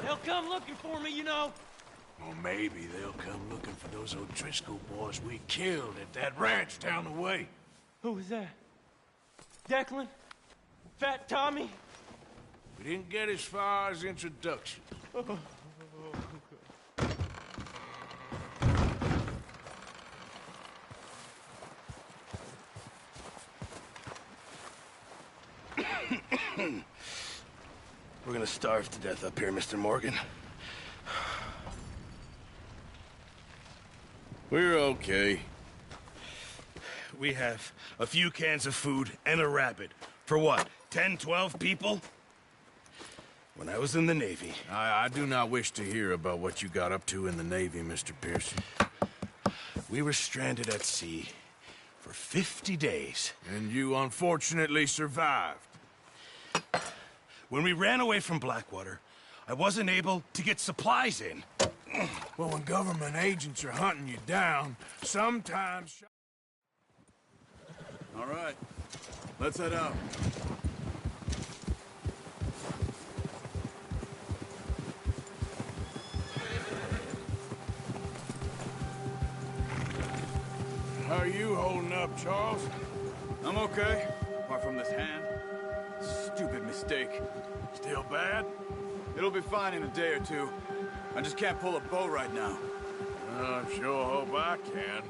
They'll come looking for me, you know. Or maybe they'll come looking for those O'Driscoll boys we killed at that ranch down the way. Who was that? Declan? Fat Tommy? We didn't get as far as introduction. We're gonna starve to death up here, Mr. Morgan. We're okay. We have a few cans of food and a rabbit. For what, 10, 12 people? When I was in the Navy... I do not wish to hear about what you got up to in the Navy, Mr. Pearson. We were stranded at sea for 50 days. And you unfortunately survived. When we ran away from Blackwater, I wasn't able to get supplies in. Well, when government agents are hunting you down, sometimes... All right, let's head out. How are you holding up, Charles? I'm okay, apart from this hand. Stupid mistake. Still bad? It'll be fine in a day or two. I just can't pull a bow right now. I sure hope I can.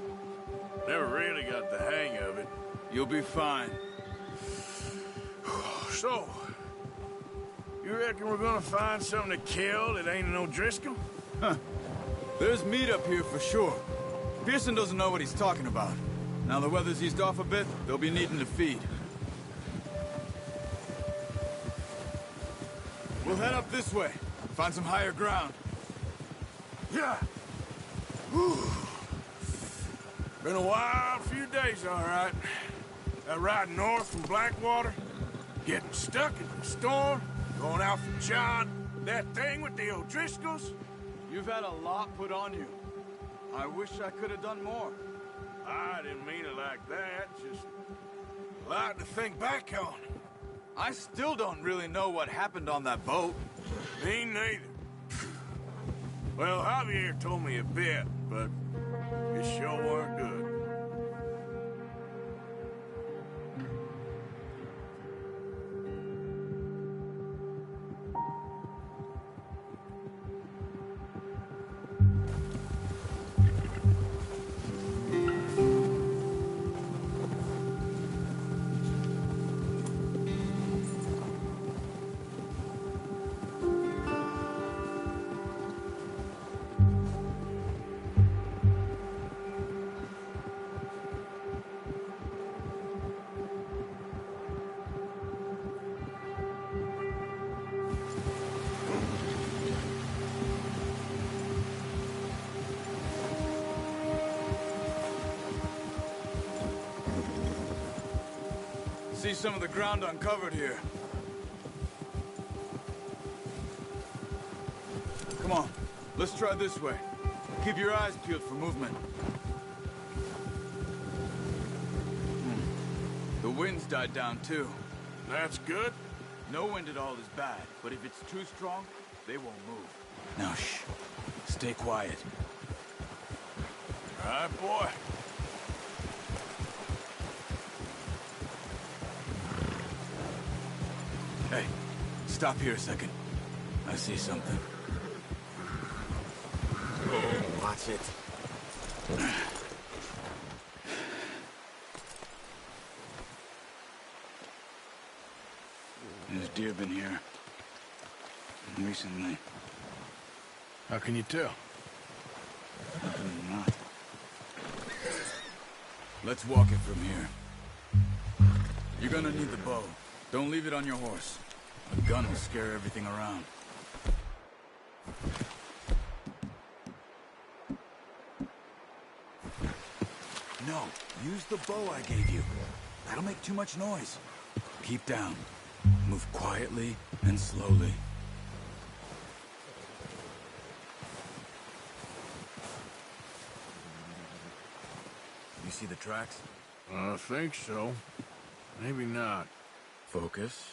Never really got the hang of it. You'll be fine. So, you reckon we're gonna find something to kill that ain't an O'Driscoll? Huh. There's meat up here for sure. Pearson doesn't know what he's talking about. Now the weather's eased off a bit, they'll be needing to feed. We'll head up this way. Find some higher ground. Yeah. Whew. Been a wild few days, all right. That ride north from Blackwater, getting stuck in the storm, going out for John, that thing with the O'Driscolls. You've had a lot put on you. I wish I could have done more. I didn't mean it like that, just a lot to think back on. I still don't really know what happened on that boat. Me neither. Well, Javier told me a bit, but it sure weren't good. see some of the ground uncovered here. Come on, let's try this way. Keep your eyes peeled for movement. The wind's died down too. That's good. No wind at all is bad, but if it's too strong, they won't move. Now shh. Stay quiet. All right, boy. Hey, stop here a second. I see something. Oh, watch it. There's deer been here. Recently. How can you tell? How can you not? Let's walk it from here. You're gonna need the bow. Don't leave it on your horse. A gun will scare everything around. No, use the bow I gave you. That'll make too much noise. Keep down. Move quietly and slowly. You see the tracks? I think so. Maybe not. Focus.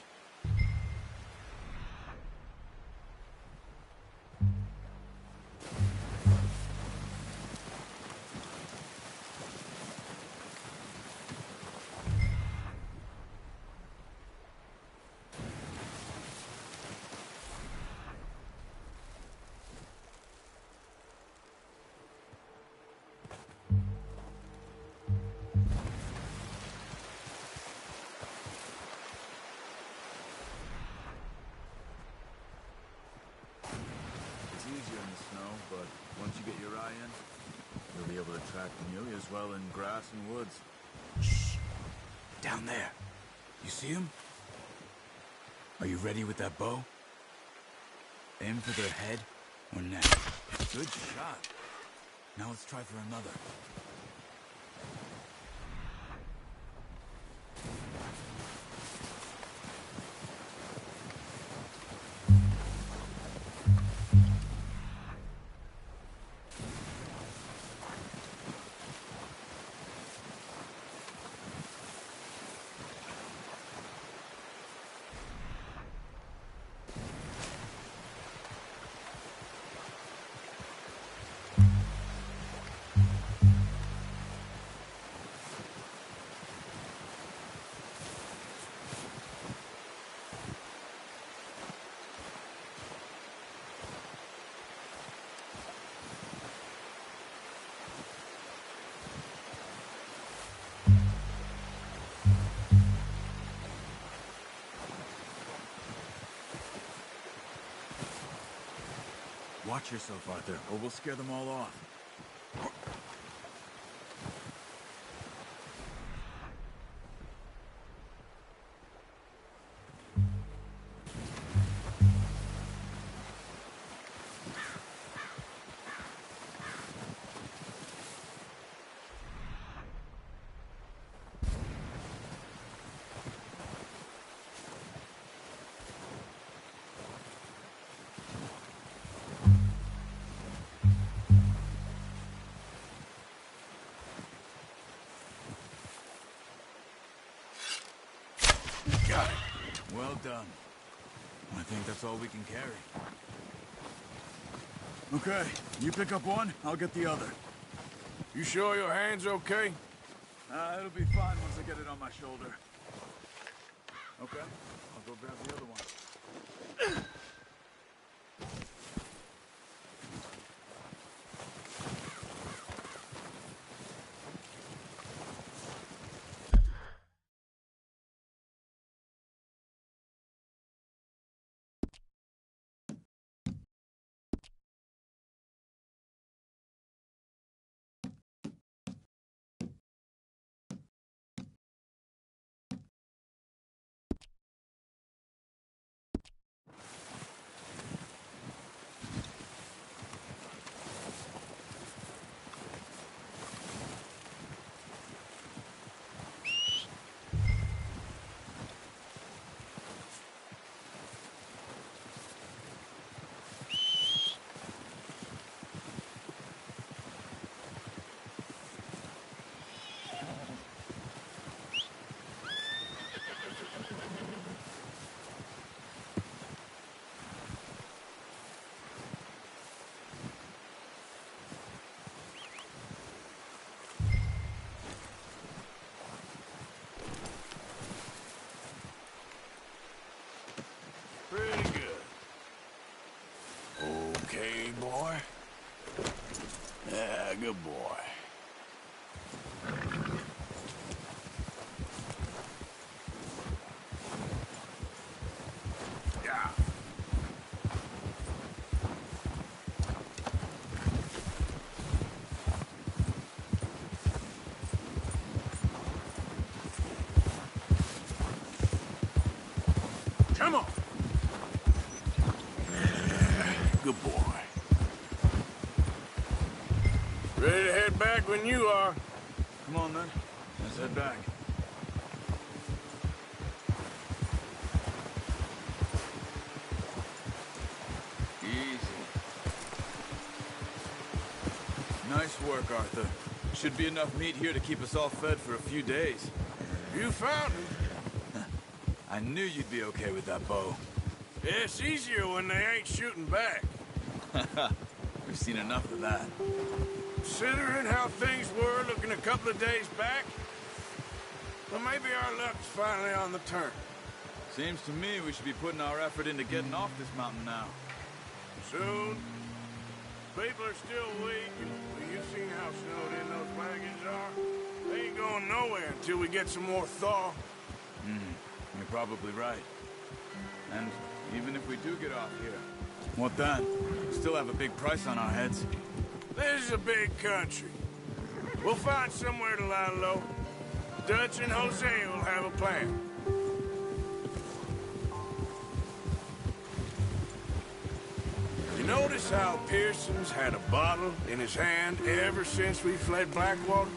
It's easier in the snow, but once you get your eye in, you'll be able to track nearly as well in grass and woods. Shh! Down there. You see him? Are you ready with that bow? Aim for their head or neck. Good shot. Now let's try for another. Watch yourself, Arthur, or we'll scare them all off. Got it. Well done. I think that's all we can carry. Okay, you pick up one, I'll get the other. You sure your hand's okay? It'll be fine once I get it on my shoulder. Okay, I'll go grab the other one. boy. Yeah, good boy. Yeah. Come on. Good boy. Ready to head back when you are. Come on, then. Let's head back. Easy. Nice work, Arthur. Should be enough meat here to keep us all fed for a few days. You found him. I knew you'd be okay with that bow. It's easier when they ain't shooting back. We've seen enough of that. Considering how things were looking a couple of days back, well, maybe our luck's finally on the turn. Seems to me we should be putting our effort into getting off this mountain now. Soon. People are still weak, and well, you've seen how snowed in those wagons are. They ain't going nowhere until we get some more thaw. You're probably right. And even if we do get off here, what then? We still have a big price on our heads. This is a big country. We'll find somewhere to lie low. Dutch and Jose will have a plan. You notice how Pearson's had a bottle in his hand ever since we fled Blackwater?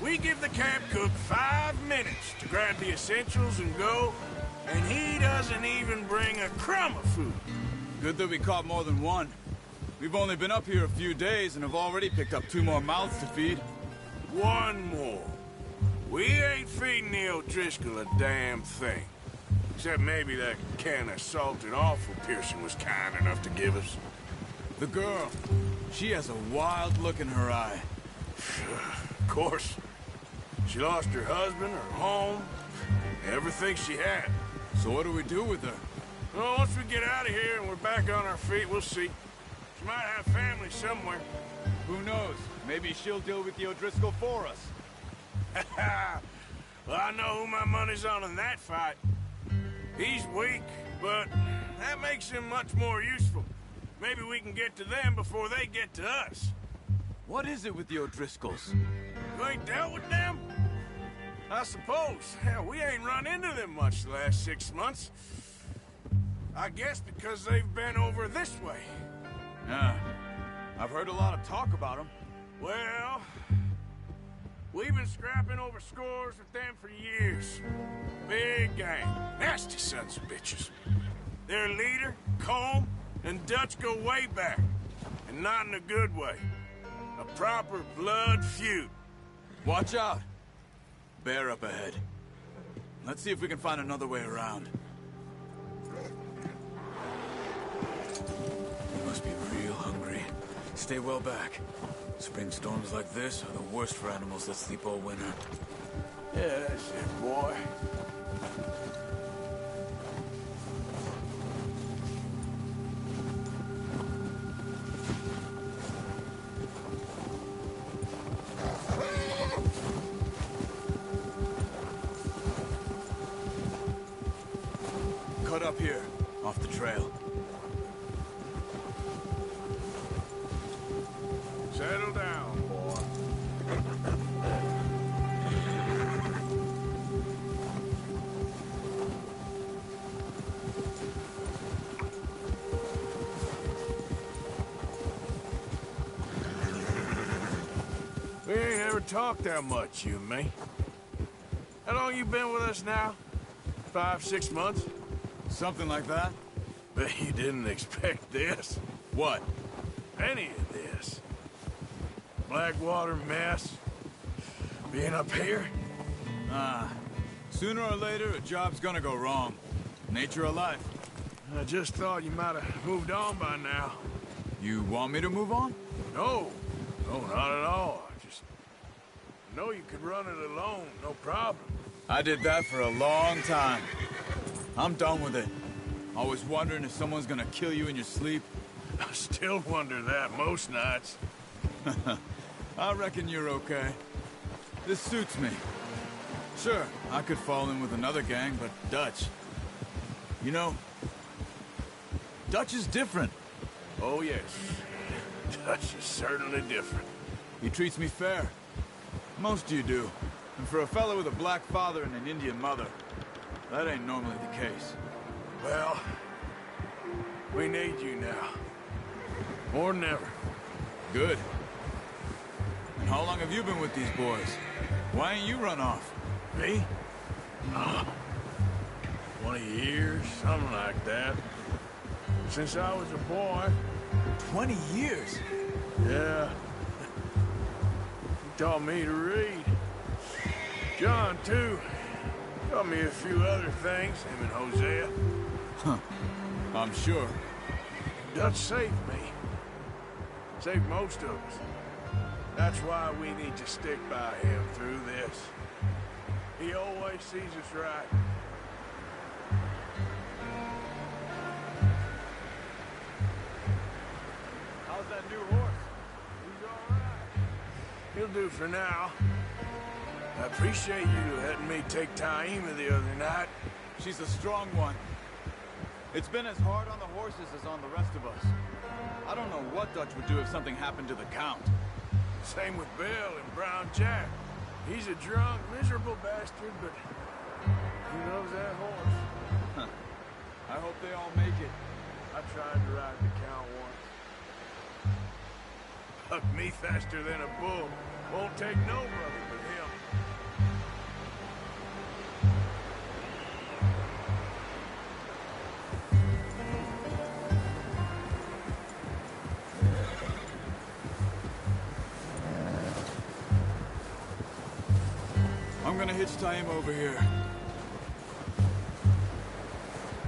We give the camp cook 5 minutes to grab the essentials and go, and he doesn't even bring a crumb of food. Good that we caught more than one. We've only been up here a few days and have already picked up 2 more mouths to feed. One more. We ain't feeding the O'Driscoll a damn thing. Except maybe that can of salted offal Pearson was kind enough to give us. The girl, she has a wild look in her eye. Of course. She lost her husband, her home, everything she had. So what do we do with her? Well, once we get out of here and we're back on our feet, we'll see. She might have family somewhere. Who knows? Maybe she'll deal with the O'Driscoll for us. Well, I know who my money's on in that fight. He's weak, but that makes him much more useful. Maybe we can get to them before they get to us. What is it with the O'Driscolls? You ain't dealt with them? I suppose. Hell, we ain't run into them much the last 6 months. I guess because they've been over this way. Yeah. I've heard a lot of talk about them. Well, we've been scrapping over scores with them for years. Big gang. Nasty sons of bitches. Their leader, Combe, and Dutch go way back. And not in a good way. A proper blood feud. Watch out. Bear up ahead. Let's see if we can find another way around. You must be real hungry. Stay well back. Spring storms like this are the worst for animals that sleep all winter. Yeah, that's it, boy. Cut up here, off the trail. Settle down, boy. We ain't ever talked that much, you and me. How long you been with us now? 5, 6 months? Something like that? Bet you didn't expect this. What? Any of this. Blackwater mess. Being up here. Sooner or later, a job's gonna go wrong. Nature of life. I just thought you might have moved on by now. You want me to move on? No. No, not at all. I know you could run it alone, no problem. I did that for a long time. I'm done with it. Always wondering if someone's gonna kill you in your sleep? I still wonder that most nights. I reckon you're okay. This suits me. Sure, I could fall in with another gang, but Dutch... You know, Dutch is different. Oh, yes. Dutch is certainly different. He treats me fair. Most of you do. And for a fellow with a black father and an Indian mother, that ain't normally the case. Well, we need you now. More than ever. Good. And how long have you been with these boys? Why ain't you run off? Me? 20 years, something like that. Since I was a boy. 20 years? Yeah. He taught me to read. John, too. Taught me a few other things, him and Hosea. Huh. I'm sure. Dutch saved me. Saved most of us. That's why we need to stick by him through this. He always sees us right. How's that new horse? He's all right. He'll do for now. I appreciate you letting me take Taima the other night. She's a strong one. It's been as hard on the horses as on the rest of us. I don't know what Dutch would do if something happened to the Count. Same with Bill and Brown Jack. He's a drunk, miserable bastard, but he loves that horse. Huh. I hope they all make it. I tried to ride the Count once. Hucked me faster than a bull. Won't take nobody but him. I'm gonna hitch Taima over here.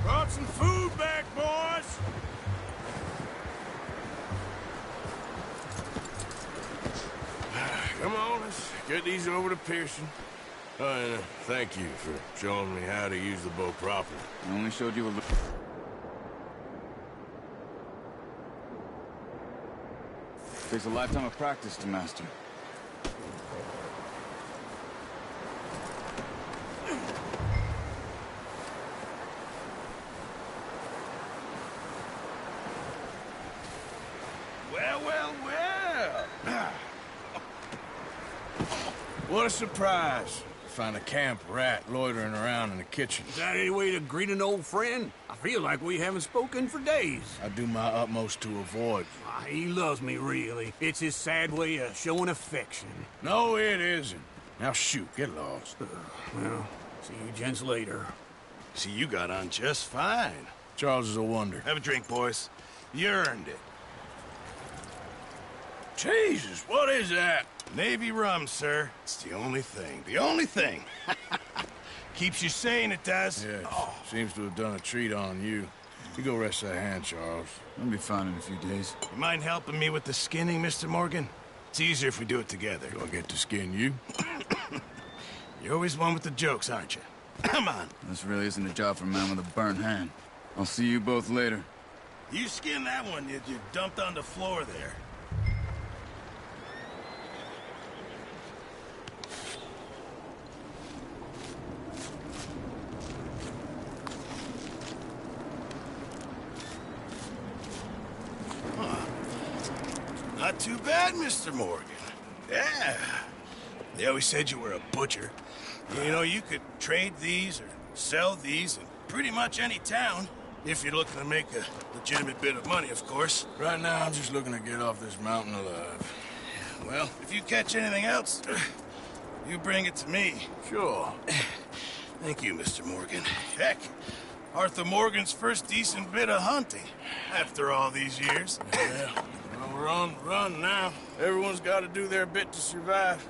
Brought some food back, boys! Come on, let's get these over to Pearson. And thank you for showing me how to use the bow properly. I only showed you a little... Takes a lifetime of practice to master. Well, well, well. What a surprise. Find a camp rat loitering around in the kitchen. Is that any way to greet an old friend? I feel like we haven't spoken for days. I do my utmost to avoid you. He loves me, really. It's his sad way of showing affection. No, it isn't. Now shoot, get lost. Well, see you gents later. See, you got on just fine. Charles is a wonder. Have a drink, boys. You earned it. Jesus, what is that? Navy rum, sir. It's the only thing. The only thing. Keeps you sane, it does. Yes, seems to have done a treat on you. You go rest that hand, Charles. I'll be fine in a few days. You mind helping me with the skinning, Mr. Morgan? It's easier if we do it together. Do I get to skin you? You're always one with the jokes, aren't you? Come on. This really isn't a job for a man with a burnt hand. I'll see you both later. You skin that one you dumped on the floor there. Not too bad, Mr. Morgan. Yeah. They always said you were a butcher. You know, you could trade these or sell these in pretty much any town. If you're looking to make a legitimate bit of money, of course. Right now, I'm just looking to get off this mountain alive. Well, if you catch anything else, you bring it to me. Sure. Thank you, Mr. Morgan. Heck, Arthur Morgan's first decent bit of hunting after all these years. Yeah. Well, we're on the run now. Everyone's got to do their bit to survive.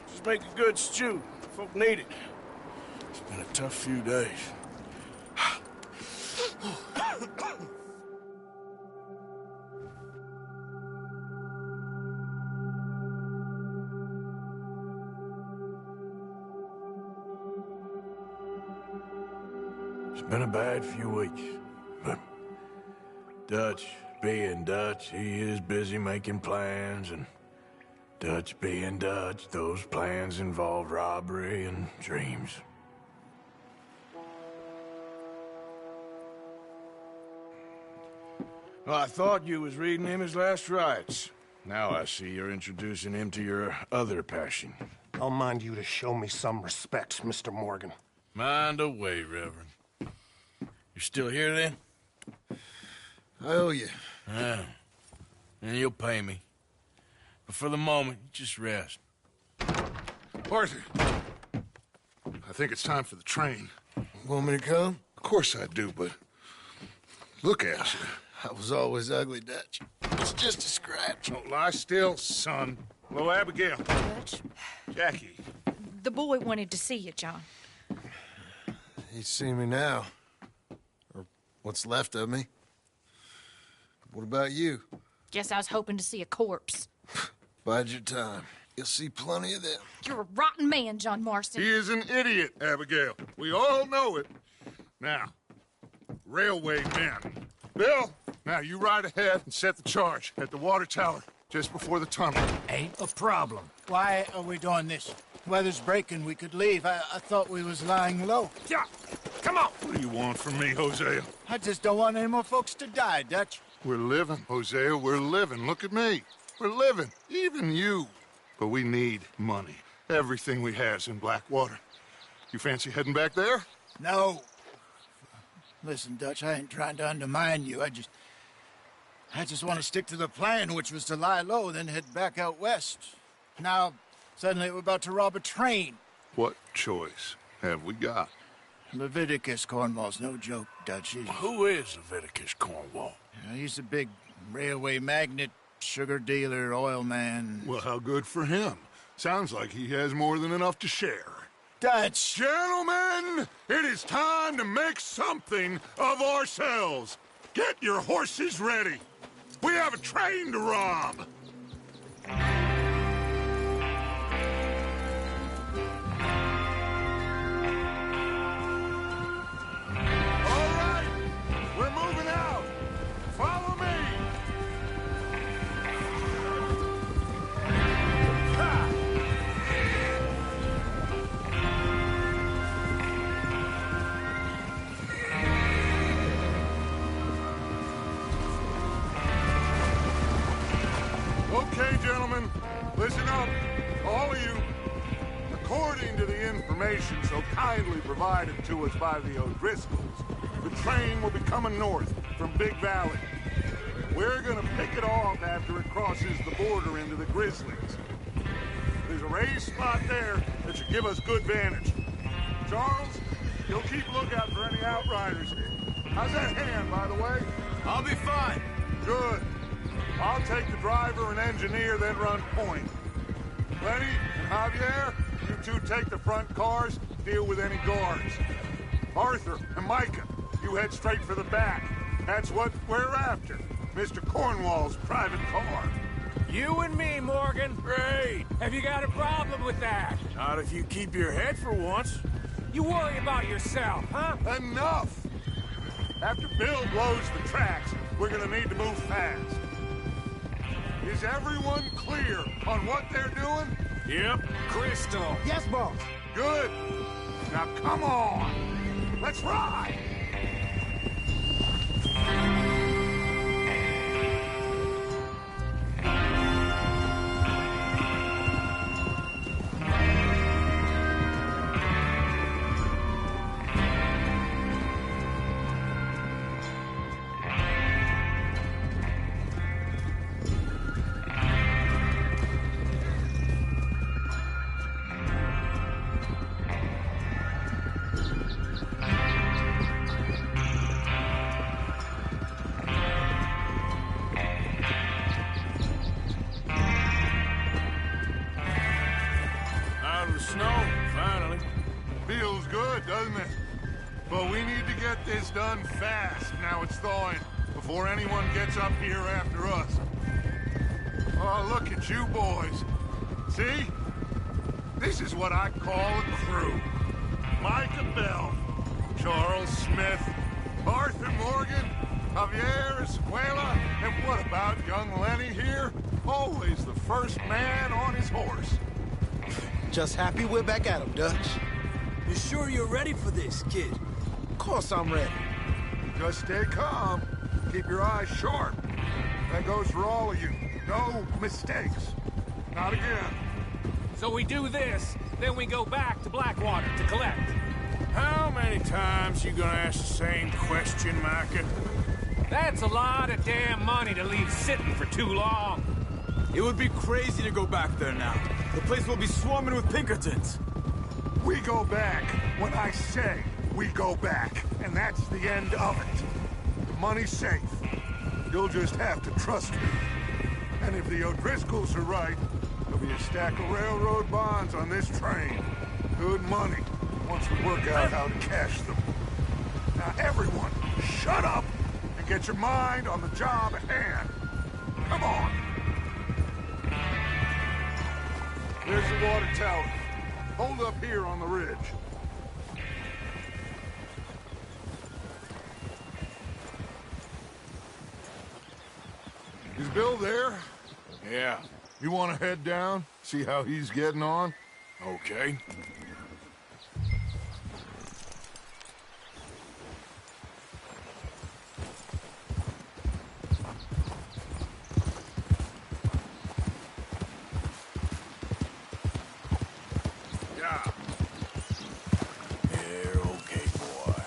Just make a good stew. Folk need it. It's been a tough few days. It's been a bad few weeks. Dutch being Dutch, he is busy making plans, and Dutch being Dutch, those plans involve robbery and dreams. Well, I thought you was reading him his last rites. Now I see you're introducing him to your other passion. I'll mind you to show me some respect, Mr. Morgan. Mind away, Reverend. You're still here, then? I owe you. Yeah. And you'll pay me. But for the moment, just rest. Arthur, I think it's time for the train. Want me to come? Of course I do, but look at you. I was always ugly, Dutch. It's just a scratch. Don't lie still, son. Hello, Abigail. Dutch, Jackie. the boy wanted to see you, John. He's seen me now. Or what's left of me. What about you? Guess I was hoping to see a corpse. Bide your time. You'll see plenty of them. You're a rotten man, John Marston. He is an idiot, Abigail. We all know it. Now, railway men. Bill, now you ride ahead and set the charge at the water tower just before the tunnel. Ain't a problem. Why are we doing this? Weather's breaking. We could leave. I thought we was lying low. Yeah, come on. What do you want from me, Hosea? I just don't want any more folks to die, Dutch. We're living, Hosea. We're living. Look at me. We're living. Even you. But we need money. Everything we has in Blackwater. You fancy heading back there? No. Listen, Dutch, I ain't trying to undermine you. I just want to stick to the plan, which was to lie low, then head back out west. Now, suddenly we're about to rob a train. What choice have we got? Leviticus Cornwall's no joke, Dutch. Who is Leviticus Cornwall? He's a big railway magnate, sugar dealer, oil man. Well, how good for him. Sounds like he has more than enough to share. Dutch! Gentlemen, it is time to make something of ourselves. Get your horses ready. We have a train to rob. All right, we're moving out. Follow me. Ha! Okay, gentlemen, listen up, all of you. According to the information so kindly provided to us by the O'Driscolls, the train will be coming north from Big Valley. We're gonna pick it off after it crosses the border into the Grizzlies. There's a raised spot there that should give us good vantage. Charles, you'll keep lookout for any outriders. How's that hand, by the way? I'll be fine. Good. I'll take the driver and engineer, then run point. Lenny and Javier, you two take the front cars, deal with any guards. Arthur and Micah, you head straight for the back. That's what we're after. Mr. Cornwall's private car. You and me, Morgan. Great. Have you got a problem with that? Not if you keep your head for once. You worry about yourself, huh? Enough! After Bill blows the tracks, we're gonna need to move fast. Is everyone clear on what they're doing? Yep. Crystal. Yes, boss. Good. Now come on. Let's ride. Out of the snow, finally. Feels good, doesn't it? But we need to get this done fast, now it's thawing, before anyone gets up here after us. Oh, look at you boys. See? This is what I call a crew. Micah Bell, Charles Smith, Arthur Morgan, Javier, Escuela, and what about young Lenny here? Always the first man on his horse. Just happy we're back at him, Dutch. You sure you're ready for this, kid? Of course I'm ready. Just stay calm. Keep your eyes sharp. That goes for all of you. No mistakes. Not again. So we do this, then we go back to Blackwater to collect. How many times you gonna ask the same question, Micah? That's a lot of damn money to leave sitting for too long. It would be crazy to go back there now. The place will be swarming with Pinkertons. We go back when I say we go back, and that's the end of it. The money's safe. You'll just have to trust me. And if the O'Driscolls are right, there'll be a stack of railroad bonds on this train. Good money, once we work out how to cash them. Now everyone, shut up and get your mind on the job at hand. Come on. There's the water tower. Hold up here on the ridge. Is Bill there? Yeah. You want to head down? See how he's getting on? Okay. Yeah. You're okay, boy.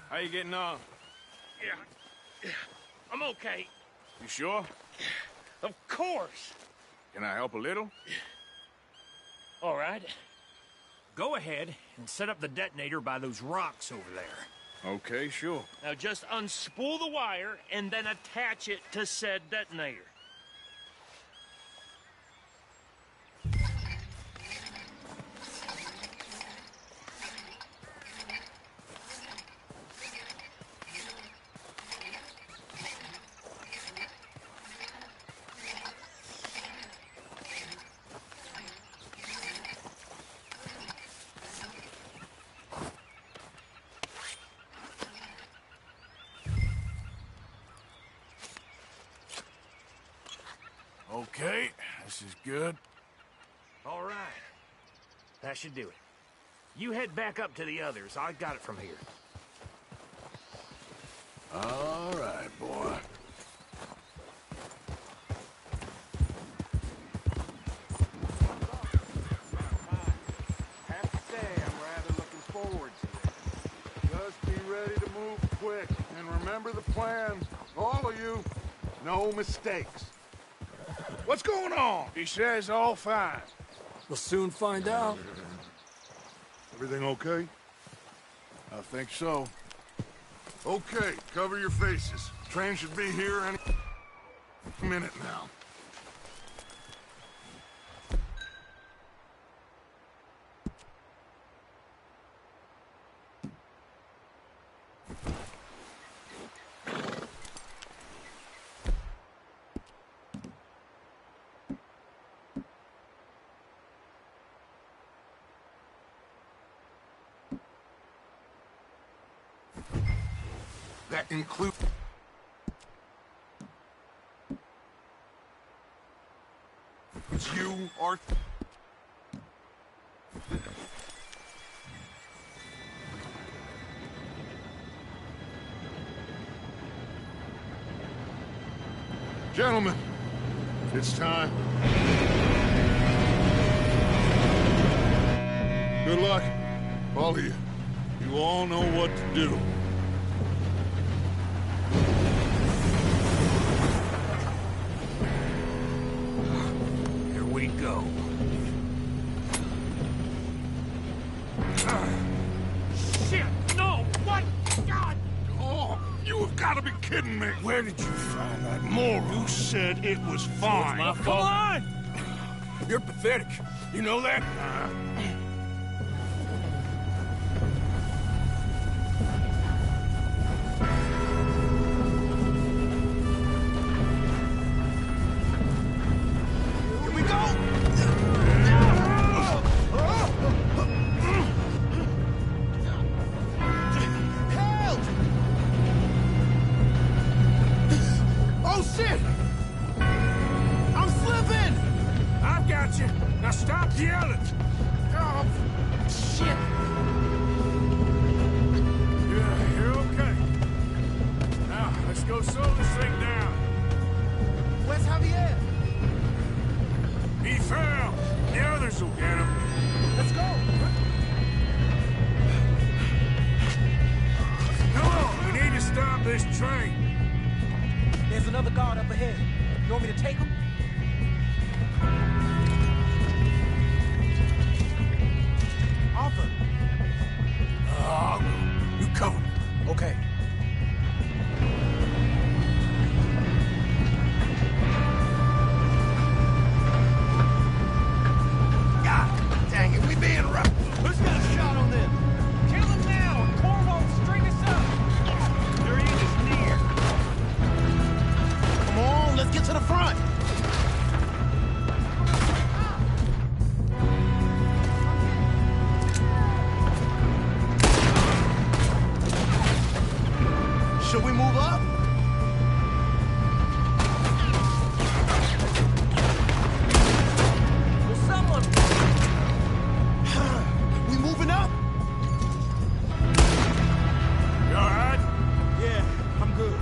How you getting on? Yeah, I'm okay. You sure? Of course. Can I help a little? All right. Go ahead and set up the detonator by those rocks over there. Okay, sure. Now just unspool the wire and then attach it to said detonator. Okay, this is good. All right. That should do it. You head back up to the others. I got it from here. All right, boy. Have to say, I'm rather looking forward to it. Just be ready to move quick, and remember the plan. All of you, no mistakes. What's going on? He says all fine. We'll soon find out. Everything okay? I think so. Okay, cover your faces. Train should be here any minute now. That includes... you, Arthur. Gentlemen, it's time. Good luck, all of you. You all know what to do. Here we go. Shit! No! What? God! Oh, you have got to be kidding me. Where did you find that moron? You said it was fine. My fault. Come on! You're pathetic. You know that? Now stop yelling! Oh, shit! Yeah, you're okay. Now, let's go slow this thing down. Where's Javier? He fell. The others will get him. Let's go. Come on, we need to stop this train. There's another guard up ahead. You want me to take him? Arthur. I'll go. You cover me. Okay. God dang it, we being rough. Who's got a shot on them? Kill them now, or Corvo string us up. Their end is near. Come on, let's get to the front. Should we move up? There's someone. We moving up? You all right? Yeah, I'm good.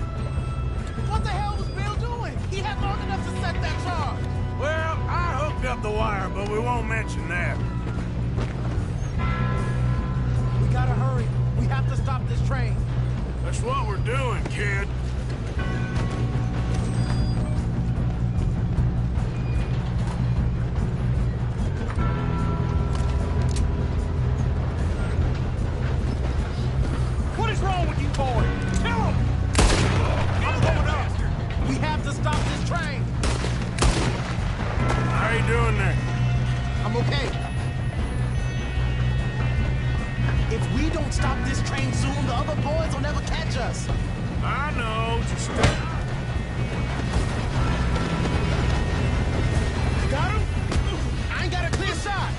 What the hell was Bill doing? He had long enough to set that charge. Well, I hooked up the wire, but we won't mention that. We gotta hurry. We have to stop this train. That's what we're doing, kid. What is wrong with you, boy? Kill him! I'm going up. We have to stop this train. How you doing there? I'm okay. If we don't stop this train soon, the other boys will never catch us. I know, just You got him? I ain't got a clear shot.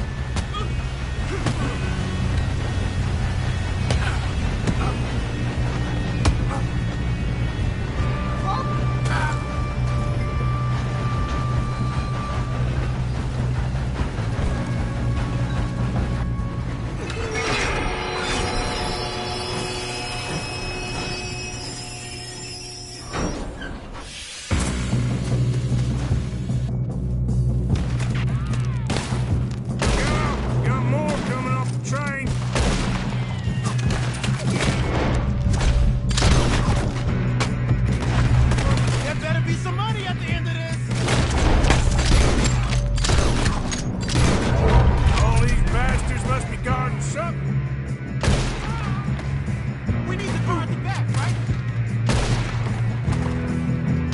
got more coming off the train. There better be some money at the end of this. All these bastards must be guarding something. We need to guard the back, right?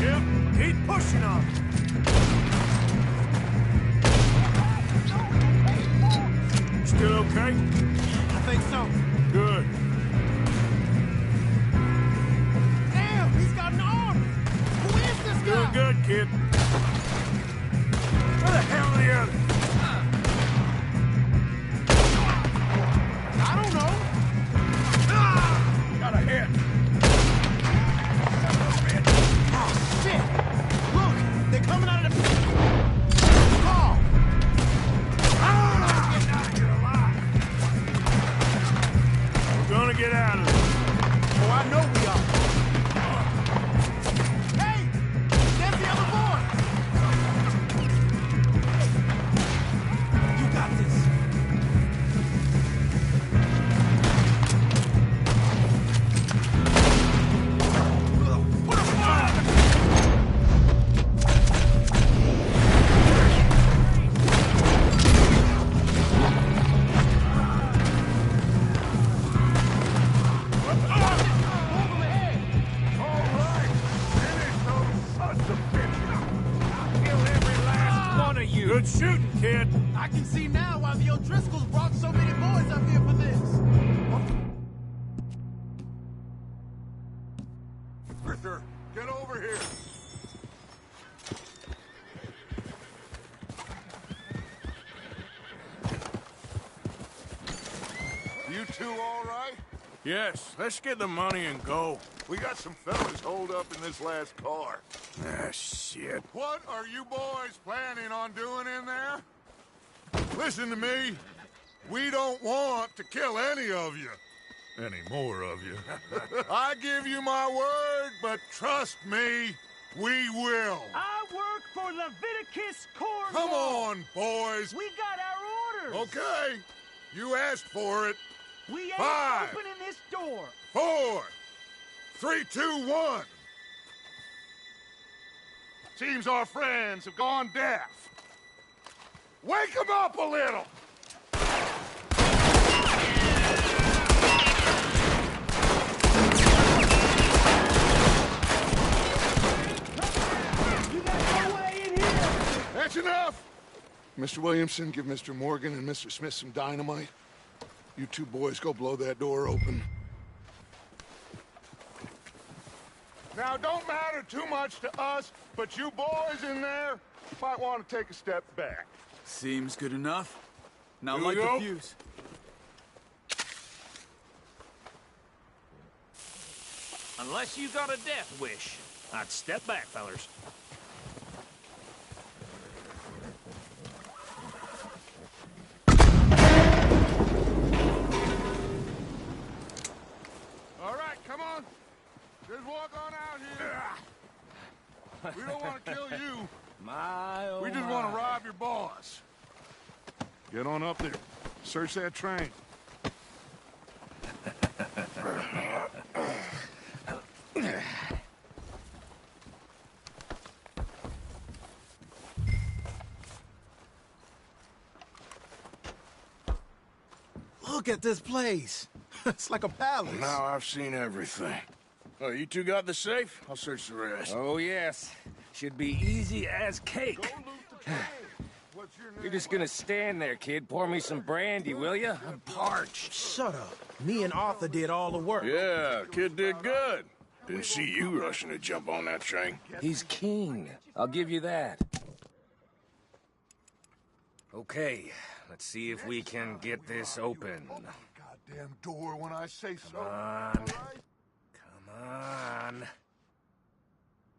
Yep, keep pushing on. Still okay? I think so. Good. Damn, he's got an arm. Who is this guy? Doing good, kid. Where the hell are the others? I don't know. Got a hit. Oh, shit. Look, they're coming out of the... Car. Getting out of here alive. We're gonna get out of this. Oh, I know we are. Hey, there's the other boy. You got this. Put a fire! Good shooting, kid. I can see now why the O'Driscolls brought so many boys up here for this. Richter, get over here. You two all right? Yes, let's get the money and go. We got some fellas holed up in this last car. Ah, shit. What are you boys planning on doing in there? Listen to me. We don't want to kill any of you. Any more of you. I give you my word, but trust me, we will. I work for Leviticus Cornwall. Come on, boys. We got our orders. Okay. You asked for it. We ain't 5, opening this door. 4, 3, 2, 1. Seems our friends have gone deaf. Wake them up a little. You got no way in here. That's enough. Mr. Williamson, give Mr. Morgan and Mr. Smith some dynamite. You two boys go blow that door open. Now, don't matter too much to us, but you boys in there might want to take a step back. Seems good enough. Now Here light we the go. fuse. Unless you got a death wish, I'd step back, fellers. All right, come on. Just walk on out here. We don't want to kill you. We just want to rob your boss. Get on up there. Search that train. Look at this place. It's like a palace. Now I've seen everything. Oh, you two got the safe? I'll search the rest. Oh, yes. Should be easy as cake. What's your name? You're just gonna stand there, kid. Pour me some brandy, will you? I'm parched. Shut up. Me and Arthur did all the work. Yeah, kid did good. Didn't see you rushing to jump on that train. He's king. I'll give you that. Okay, let's see if we can get this open. Goddamn door when I say so. Come on. Come on.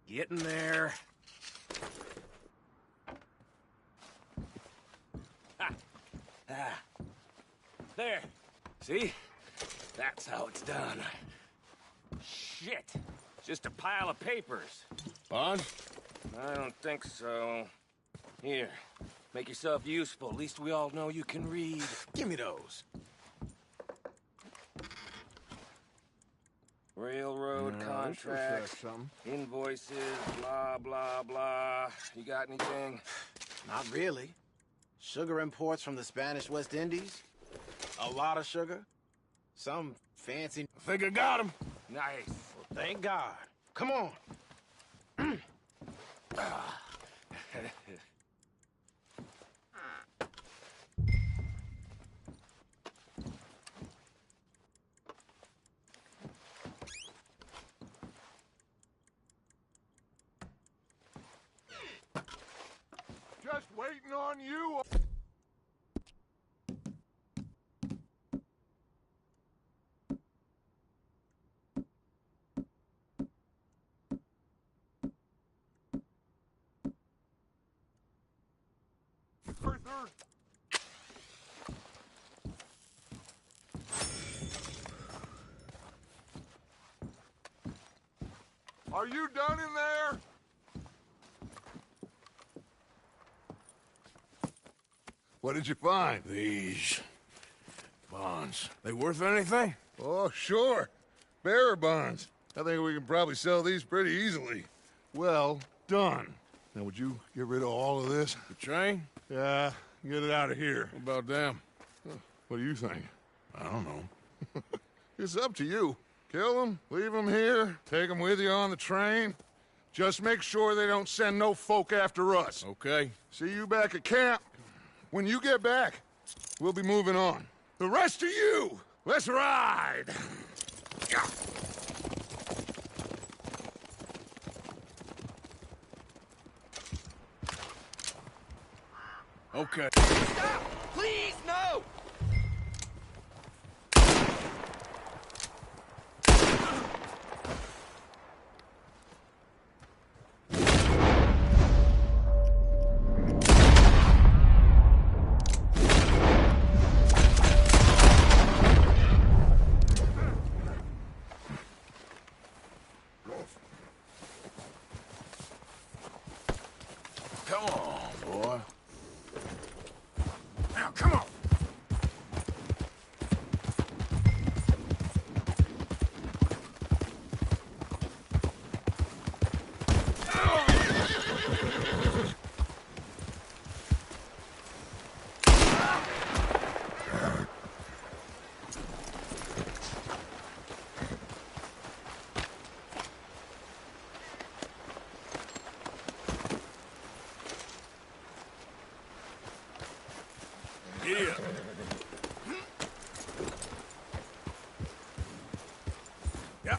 Get in there. Ah. There. See? That's how it's done. Shit. Just a pile of papers. Bonds? I don't think so. Here. Make yourself useful. At least we all know you can read. Give me those. Railroad contracts, invoices, blah, blah, blah. You got anything? Not really. Sugar imports from the Spanish West Indies. A lot of sugar. Some fancy... I think I got him. Nice. Well, thank God. Come on. Just waiting on you. Arthur. Are you done in there? What did you find? These bonds. They worth anything? Oh, sure. Bearer bonds. I think we can probably sell these pretty easily. Well done. Now, would you get rid of all of this? The train? Yeah, get it out of here. What about them? What do you think? I don't know. It's up to you. Kill them, leave them here, take them with you on the train. Just make sure they don't send no folk after us. Okay. See you back at camp. When you get back, we'll be moving on. The rest of you, let's ride! Okay. Stop! Please, no! Come on, boy. Now, come on. Yeah. Yeah.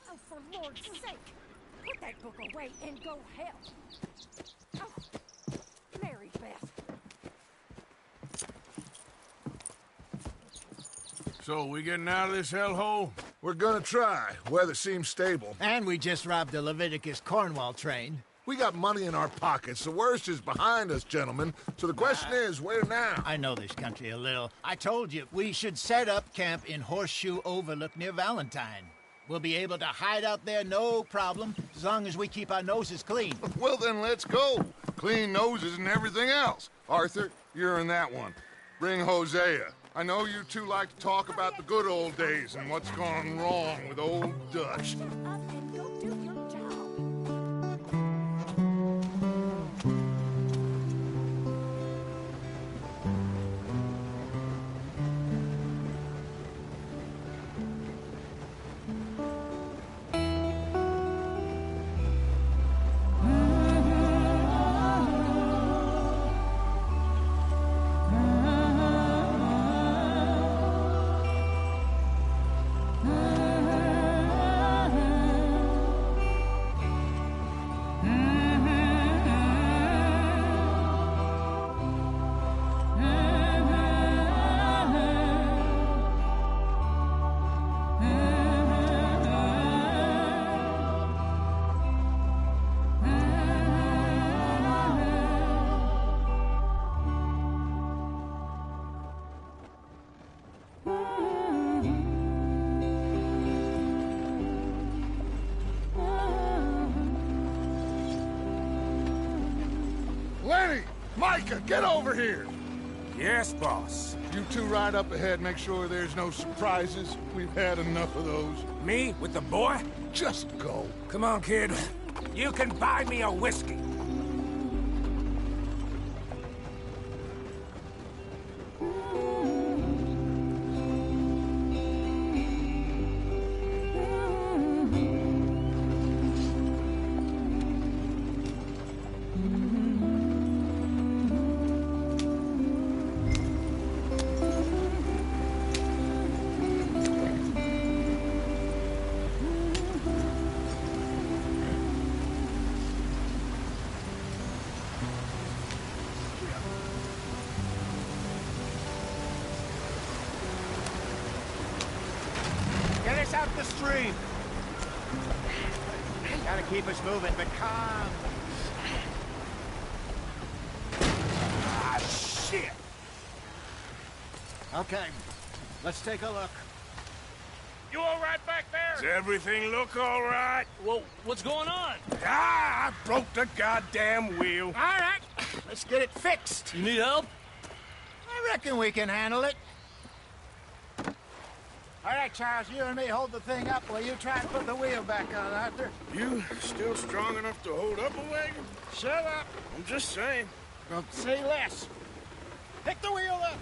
Oh, for Lord's sake! Put that book away and go help! Oh, Mary Beth. So, we getting out of this hellhole? We're gonna try. Weather seems stable. And we just robbed a Leviticus Cornwall train. We got money in our pockets. The worst is behind us, gentlemen. So the question is, where now? I know this country a little. I told you, we should set up camp in Horseshoe Overlook near Valentine. We'll be able to hide out there, no problem, as long as we keep our noses clean. Well, then let's go. Clean noses and everything else. Arthur, you're in that one. Bring Hosea. I know you two like to talk about the good old days and what's gone wrong with old Dutch. And go do your job. Lenny! Micah, get over here! Yes, boss. You two ride up ahead, make sure there's no surprises. We've had enough of those. Me? With the boy? Just go. Come on, kid. You can buy me a whiskey. Get us out the stream. Hey, Gotta keep us moving, but calm. Ah, shit! Okay, let's take a look. You all right back there? Does everything look all right? Well, what's going on? Ah, I broke the goddamn wheel. All right, let's get it fixed. You need help? I reckon we can handle it. All right, Charles, you and me hold the thing up while you try and put the wheel back on, Arthur. You still strong enough to hold up a wagon? Shut up. I'm just saying. Don't say less. Pick the wheel up.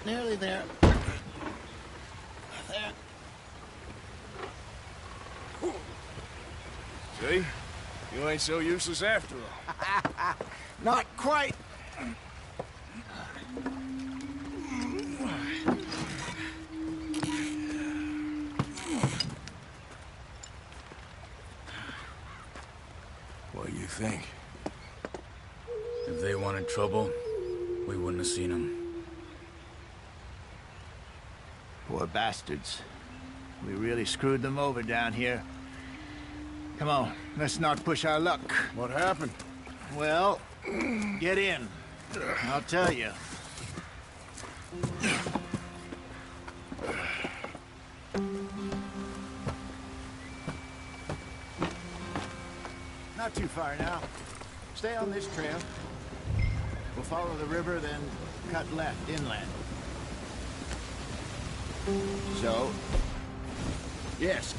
Nearly there. There. See? You ain't so useless after all. Not quite. What do you think? If they wanted trouble, we wouldn't have seen them. Poor bastards. We really screwed them over down here. Come on, let's not push our luck. What happened? Well, get in. I'll tell you. Not too far now. Stay on this trail. We'll follow the river, then cut left inland. So, yes.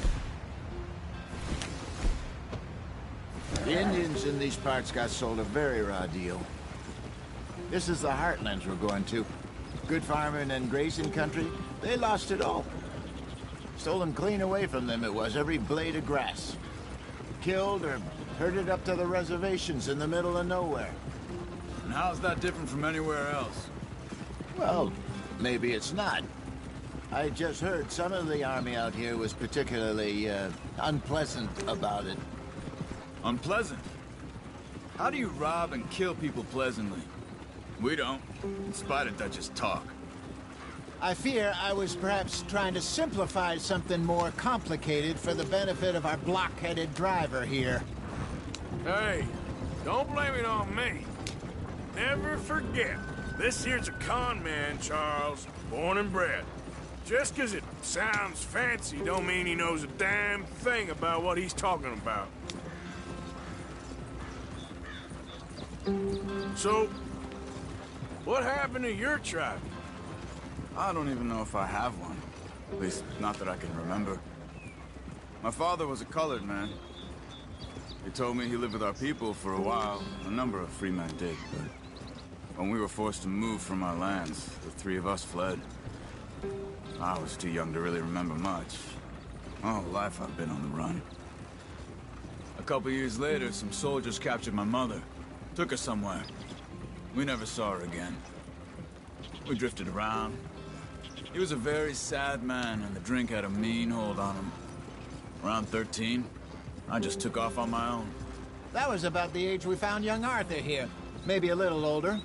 The Indians in these parts got sold a very raw deal. This is the heartlands we're going to. Good farming and grazing country, they lost it all. Stolen clean away from them it was, every blade of grass. Killed or herded up to the reservations in the middle of nowhere. And how's that different from anywhere else? Well, maybe it's not. I just heard some of the army out here was particularly, unpleasant about it. Unpleasant? How do you rob and kill people pleasantly? We don't, in spite of Dutch's talk. I fear I was perhaps trying to simplify something more complicated for the benefit of our block-headed driver here. Hey, don't blame it on me. Never forget, this here's a con man, Charles, born and bred. Just 'cause it sounds fancy don't mean he knows a damn thing about what he's talking about. So, what happened to your tribe? I don't even know if I have one. At least, not that I can remember. My father was a colored man. He told me he lived with our people for a while. A number of free men did, but when we were forced to move from our lands, the three of us fled. I was too young to really remember much. My whole life I've been on the run. A couple years later, some soldiers captured my mother. Took her somewhere. We never saw her again. We drifted around. He was a very sad man, and the drink had a mean hold on him. Around 13, I just took off on my own. That was about the age we found young Arthur here. Maybe a little older.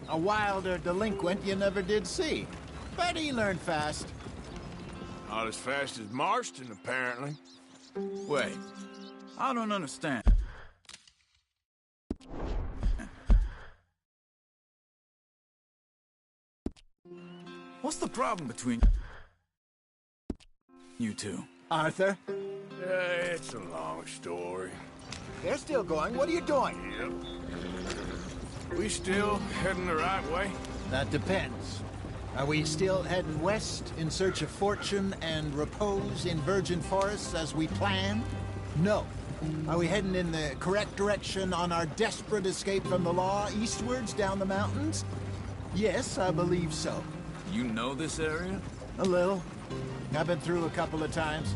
A wilder delinquent you never did see. But he learned fast. Not as fast as Marston, apparently. Wait, I don't understand. What's the problem between you two? Arthur? It's a long story. They're still going. What are you doing? Yep. We still heading the right way? That depends. Are we still heading west in search of fortune and repose in virgin forests as we planned? No. Are we heading in the correct direction on our desperate escape from the law eastwards down the mountains? Yes, I believe so. You know this area? A little. I've been through a couple of times.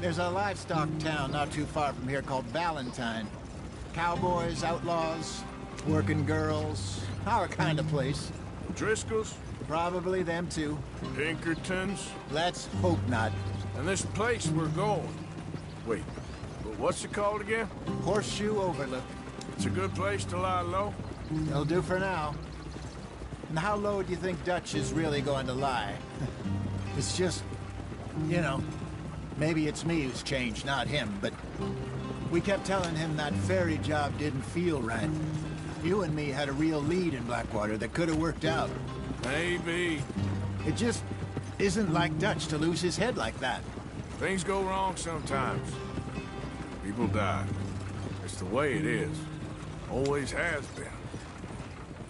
There's a livestock town not too far from here called Valentine. Cowboys, outlaws, working girls, our kind of place. Driscoll's? Probably them too. Pinkertons? Let's hope not. And this place we're going. Wait, but what's it called again? Horseshoe Overlook. It's a good place to lie low? It'll do for now. And how low do you think Dutch is really going to lie? It's just, you know, maybe it's me who's changed, not him, but we kept telling him that ferry job didn't feel right. You and me had a real lead in Blackwater that could have worked out. Maybe. It just isn't like Dutch to lose his head like that. Things go wrong sometimes. People die. It's the way it is. Always has been.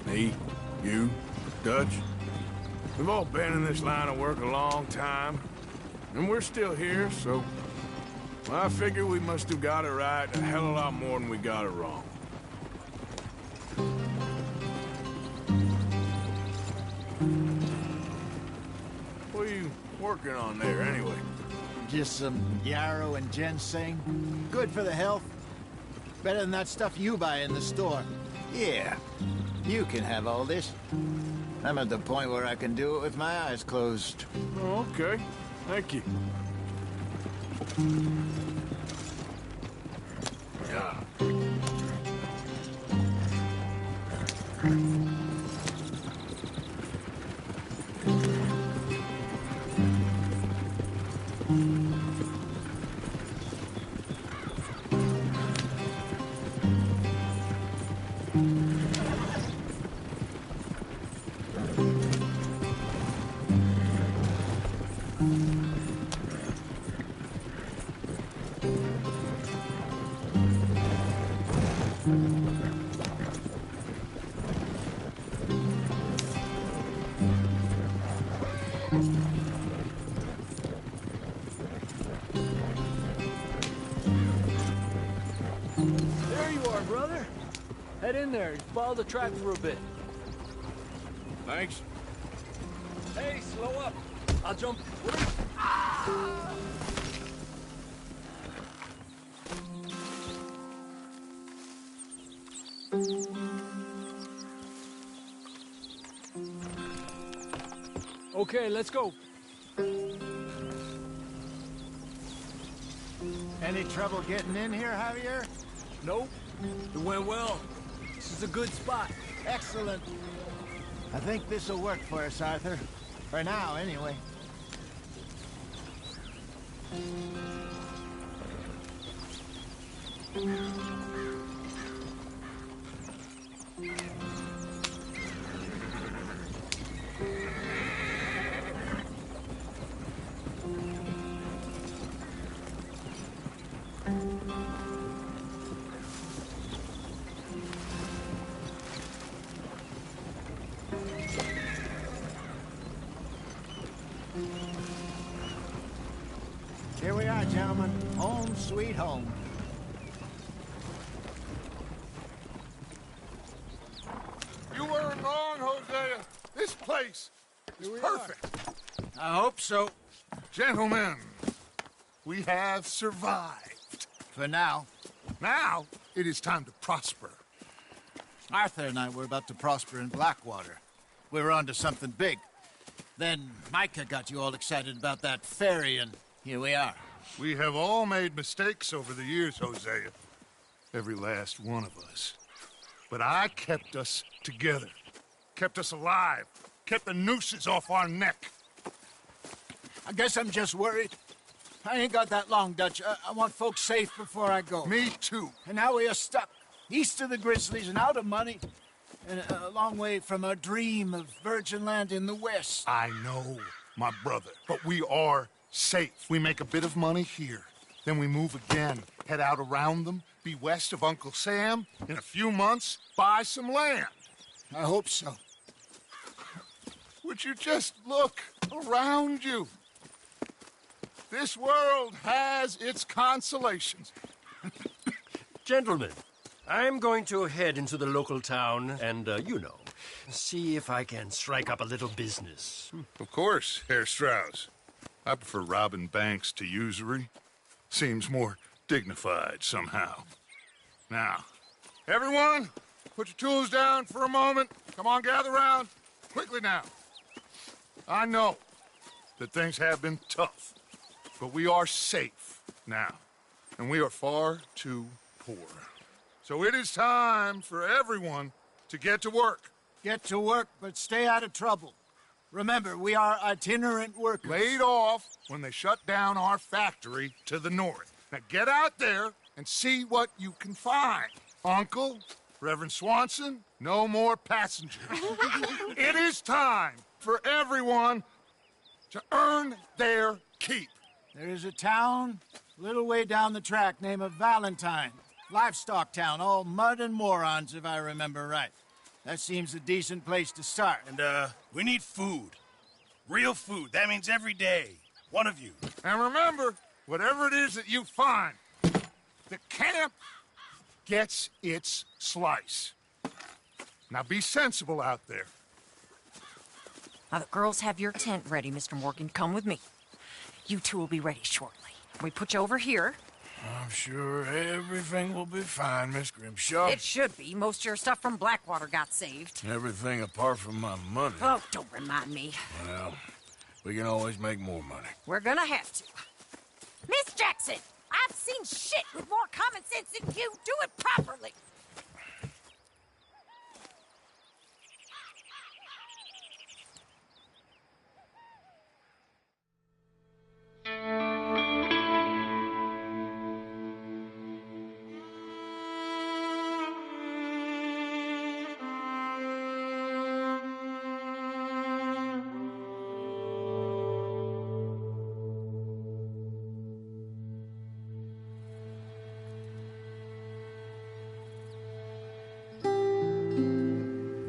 Me, you, Dutch. We've all been in this line of work a long time. And we're still here, so... well, I figure we must have got it right a hell of a lot more than we got it wrong. What are you working on there, anyway? Just some yarrow and ginseng. Good for the health. Better than that stuff you buy in the store. Yeah, you can have all this. I'm at the point where I can do it with my eyes closed. Oh, okay. Thank you. Yeah. There you are, brother. Head in there and follow the track for a bit. Thanks. Hey, slow up. I'll jump. Okay, let's go. Any trouble getting in here, Javier? Nope. It went well. This is a good spot. Excellent. I think this'll work for us, Arthur. For now, anyway. Here we are, gentlemen. Home sweet home. You weren't wrong, Hosea. This place is perfect. I hope so. Gentlemen, we have survived. For now. Now, it is time to prosper. Arthur and I were about to prosper in Blackwater. We were onto something big. Then Micah got you all excited about that ferry, and here we are. We have all made mistakes over the years, Hosea. Every last one of us. But I kept us together. Kept us alive. Kept the nooses off our neck. I guess I'm just worried. I ain't got that long, Dutch. I want folks safe before I go. Me too. And now we are stuck. East of the Grizzlies and out of money. And a long way from our dream of virgin land in the west. I know, my brother. But we are safe. We make a bit of money here. Then we move again. Head out around them. Be west of Uncle Sam. In a few months, buy some land. I hope so. Would you just look around you? This world has its consolations. Gentlemen, I'm going to head into the local town and, see if I can strike up a little business. Of course, Herr Strauss. I prefer robbing banks to usury. Seems more dignified somehow. Now, everyone, put your tools down for a moment. Come on, gather round. Quickly now. I know that things have been tough, but we are safe now, and we are far too poor. So it is time for everyone to get to work. Get to work, but stay out of trouble. Remember, we are itinerant workers. Laid off when they shut down our factory to the north. Now get out there and see what you can find. Uncle, Reverend Swanson, no more passengers. It is time for everyone to earn their keep. There is a town a little way down the track named Valentine. Livestock town, all mud and morons, if I remember right. That seems a decent place to start. And, we need food. Real food. That means every day. One of you. And remember, whatever it is that you find, the camp gets its slice. Now be sensible out there. Now, the girls have your tent ready, Mr. Morgan. Come with me. You two will be ready shortly. We put you over here. I'm sure everything will be fine, Miss Grimshaw. It should be. Most of your stuff from Blackwater got saved. Everything apart from my money. Oh, don't remind me. Well, we can always make more money. We're gonna have to. Miss Jackson, I've seen shit with more common sense than you. Do it properly.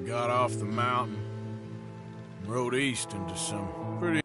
Got off the mountain, rode east into some pretty